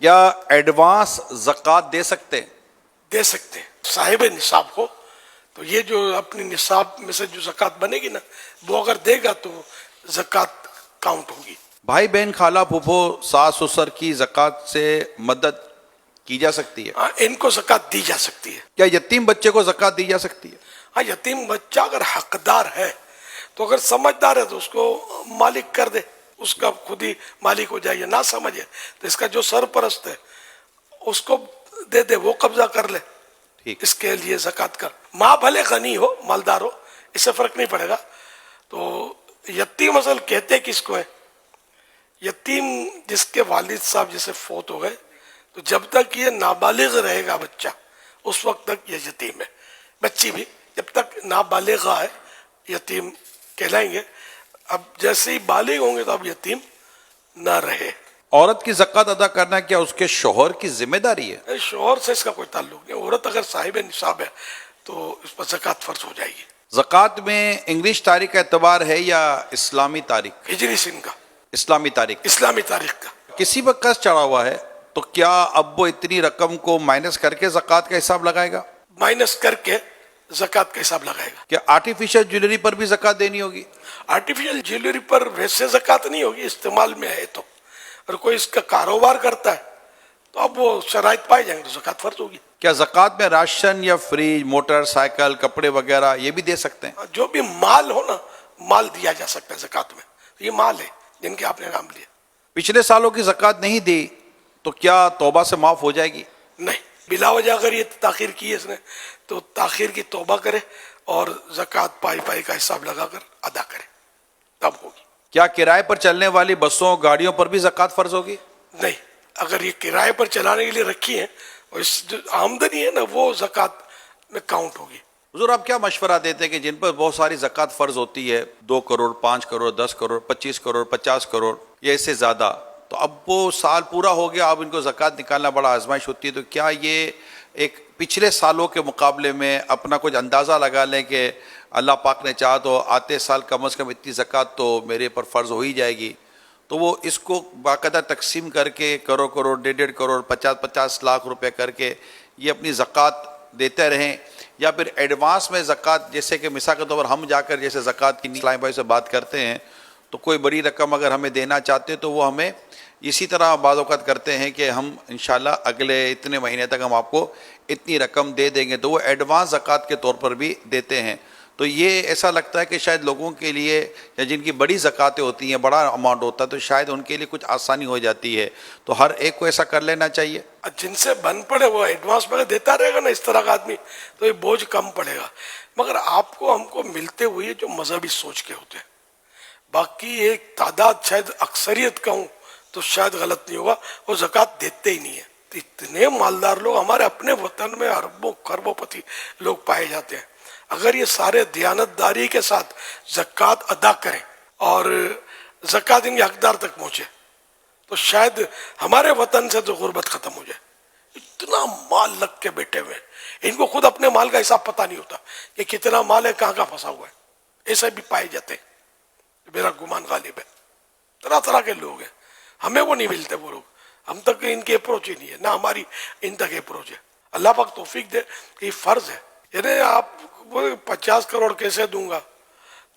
کیا ایڈوانس زکوٰۃ دے سکتے ہیں؟ دے سکتے ہیں صاحب نصاب کو. تو یہ جو اپنی نصاب میں سے جو زکوٰۃ بنے گی نا وہ اگر دے گا تو زکوٰۃ کاؤنٹ ہوگی. بھائی بہن خالہ پھوپھو ساس سسر کی زکوٰۃ سے مدد کی جا سکتی ہے؟ ہاں ان کو زکوٰۃ دی جا سکتی ہے. کیا یتیم بچے کو زکوٰۃ دی جا سکتی ہے؟ ہاں یتیم بچہ اگر حقدار ہے تو اگر سمجھدار ہے تو اس کو مالک کر دے, اس کا خود ہی مالک ہو جائے. نہ سمجھے تو اس کا جو سرپرست ہے اس کو دے دے, وہ قبضہ کر لے. ٹھیک. اس کے لیے زکوٰۃ کر. ماں بھلے غنی ہو مالدار ہو اس سے فرق نہیں پڑے گا. تو یتیم اصل کہتے کس کو ہے؟ یتیم جس کے والد صاحب جیسے فوت ہو گئے تو جب تک یہ نابالغ رہے گا بچہ اس وقت تک یہ یتیم ہے. بچی بھی جب تک نابالغہ ہے یتیم کہلائیں گے. اب جیسے ہی بالغ ہوں گے تو اب یتیم نہ رہے. عورت کی زکوٰۃ ادا کرنا کیا اس کے شوہر کی ذمہ داری ہے؟ شوہر سے اس کا کوئی تعلق نہیں. عورت اگر صاحب نصاب ہے تو اس پر زکوٰۃ فرض ہو جائے گی. زکوٰۃ میں انگلش تاریخ کا اعتبار ہے یا اسلامی تاریخ؟ ہجری سن کا, اسلامی تاریخ. اسلامی تاریخ کا. کسی پر قرض چڑھا ہوا ہے تو کیا اب وہ اتنی رقم کو مائنس کر کے زکوٰۃ کا حساب لگائے گا؟ مائنس کر کے زکوٰۃ کا حساب لگائے گا. کیا آرٹیفیشل جویلری پر بھی زکوٰۃ دینی ہوگی؟ آرٹیفیشل جیولری پر ویسے زکوٰۃ نہیں ہوگی, استعمال میں ہے تو. اگر کوئی اس کا کاروبار کرتا ہے تو اب وہ شرائط پائے جائیں گے تو زکوٰۃ فرض ہوگی. کیا زکوٰۃ میں راشن یا فریج, موٹر سائیکل, کپڑے وغیرہ یہ بھی دے سکتے ہیں؟ جو بھی مال ہو نا مال دیا جا سکتا ہے زکوٰۃ میں. یہ مال ہے جن کے آپ نے نام لیا. پچھلے سالوں کی زکوٰۃ نہیں دی تو کیا توبہ سے معاف ہو جائے گی؟ نہیں, بلا وجہ اگر یہ تاخیر کی ہے اس نے تو تاخیر کی توبہ کرے اور زکوٰۃ پائی پائی کا حساب لگا کر ادا کرے تب ہوگی. کیا کرائے پر چلنے والی بسوں گاڑیوں پر بھی زکوٰۃ فرض ہوگی؟ نہیں, اگر یہ کرائے پر چلانے کے لیے رکھی ہیں اور اس جو آمدنی ہے نا وہ زکوٰۃ میں کاؤنٹ ہوگی. حضور آپ کیا مشورہ دیتے ہیں کہ جن پر بہت ساری زکوٰۃ فرض ہوتی ہے 2 کروڑ 5 کروڑ 10 کروڑ 25 کروڑ 50 کروڑ یا اس سے زیادہ, تو اب وہ سال پورا ہو گیا اب ان کو زکوٰۃ نکالنا بڑا آزمائش ہوتی ہے, تو کیا یہ ایک پچھلے سالوں کے مقابلے میں اپنا کچھ اندازہ لگا لیں کہ اللہ پاک نے چاہا تو آتے سال کم از کم اتنی زکوٰۃ تو میرے پر فرض ہو ہی جائے گی, تو وہ اس کو باقاعدہ تقسیم کر کے کروڑ 1.5 کروڑ 50 لاکھ روپے کر کے یہ اپنی زکوٰۃ دیتے رہیں, یا پھر ایڈوانس میں زکوٰۃ, جیسے کہ مثال کے طور پر ہم جا کر جیسے زکوٰۃ کی اسلام بھائی سے بات کرتے ہیں تو کوئی بڑی رقم اگر ہمیں دینا چاہتے ہیں تو وہ ہمیں اسی طرح بعض اوقات کرتے ہیں کہ ہم انشاءاللہ اگلے اتنے مہینے تک ہم آپ کو اتنی رقم دے دیں گے, تو وہ ایڈوانس زکوٰۃ کے طور پر بھی دیتے ہیں. تو یہ ایسا لگتا ہے کہ شاید لوگوں کے لیے یا جن کی بڑی زکوٰۃیں ہوتی ہیں, بڑا اماؤنٹ ہوتا ہے, تو شاید ان کے لیے کچھ آسانی ہو جاتی ہے, تو ہر ایک کو ایسا کر لینا چاہیے. جن سے بن پڑے وہ ایڈوانس میں دیتا رہے گا نا اس طرح کا آدمی تو یہ بوجھ کم پڑے گا. مگر آپ کو ہم کو ملتے ہوئے جو مذہبی سوچ کے ہوتے ہیں, باقی ایک تعداد شاید اکثریت کا ہوں تو شاید غلط نہیں ہوگا, وہ زکوٰۃ دیتے ہی نہیں ہے. اتنے مالدار لوگ ہمارے اپنے وطن میں اربوں خربوں پتی لوگ پائے جاتے ہیں. اگر یہ سارے دیانتداری کے ساتھ زکوٰۃ ادا کریں اور زکوٰۃ ان کے حقدار تک پہنچے تو شاید ہمارے وطن سے تو غربت ختم ہو جائے. اتنا مال لگ کے بیٹھے ہوئے ہیں, ان کو خود اپنے مال کا حساب پتہ نہیں ہوتا کہ کتنا مال ہے کہاں کہاں پھنسا ہوا ہے. ایسے بھی پائے جاتے ہیں, میرا گمان غالب ہے. طرح طرح کے لوگ ہیں, ہمیں وہ نہیں ملتے وہ لوگ, ہم تک ان کی اپروچ ہی نہیں ہے, نہ ہماری ان تک اپروچ ہے. اللہ پاک توفیق دے کہ یہ فرض ہے. یعنی آپ وہ 50 کروڑ کیسے دوں گا,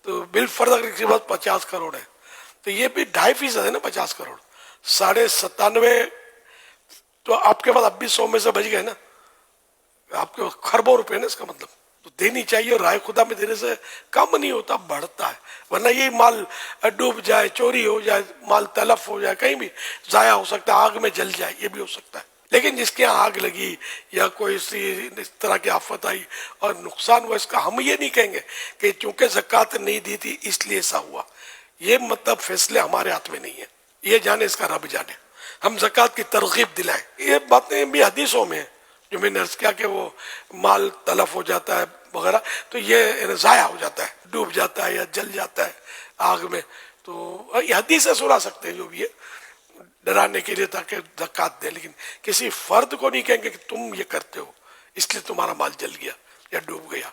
تو بالفرض اگر کسی پاس 50 کروڑ ہے تو یہ بھی 2.5% ہے نا. 50 کروڑ 97.5 تو آپ کے پاس اب بھی 100 میں سے بچ گئے نا, آپ کے خربوں روپے نا, اس کا مطلب تو دینی چاہیے. اور رائے خدا میں دینے سے کم نہیں ہوتا, بڑھتا ہے. ورنہ یہ مال ڈوب جائے, چوری ہو جائے, مال تلف ہو جائے, کہیں بھی ضائع ہو سکتا ہے, آگ میں جل جائے, یہ بھی ہو سکتا ہے. لیکن جس کے یہاں آگ لگی یا کوئی اس طرح کی آفت آئی اور نقصان ہوا, اس کا ہم یہ نہیں کہیں گے کہ چونکہ زکوٰۃ نہیں دی تھی اس لیے ایسا ہوا. یہ مطلب فیصلے ہمارے ہاتھ میں نہیں ہے, یہ جانے اس کا رب جانے. ہم زکوٰۃ کی ترغیب دلائیں. یہ باتیں بھی حدیثوں میں ہیں جو میں نے عرض کیا کہ وہ مال تلف ہو جاتا ہے وغیرہ تو یہ ضائع ہو جاتا ہے, ڈوب جاتا ہے یا جل جاتا ہے آگ میں. تو یہ حدیثیں سنا سکتے ہیں جو بھی ہے ڈرانے کے لیے تاکہ زکوٰۃ دے, لیکن کسی فرد کو نہیں کہیں گے کہ تم یہ کرتے ہو اس لیے تمہارا مال جل گیا یا ڈوب گیا.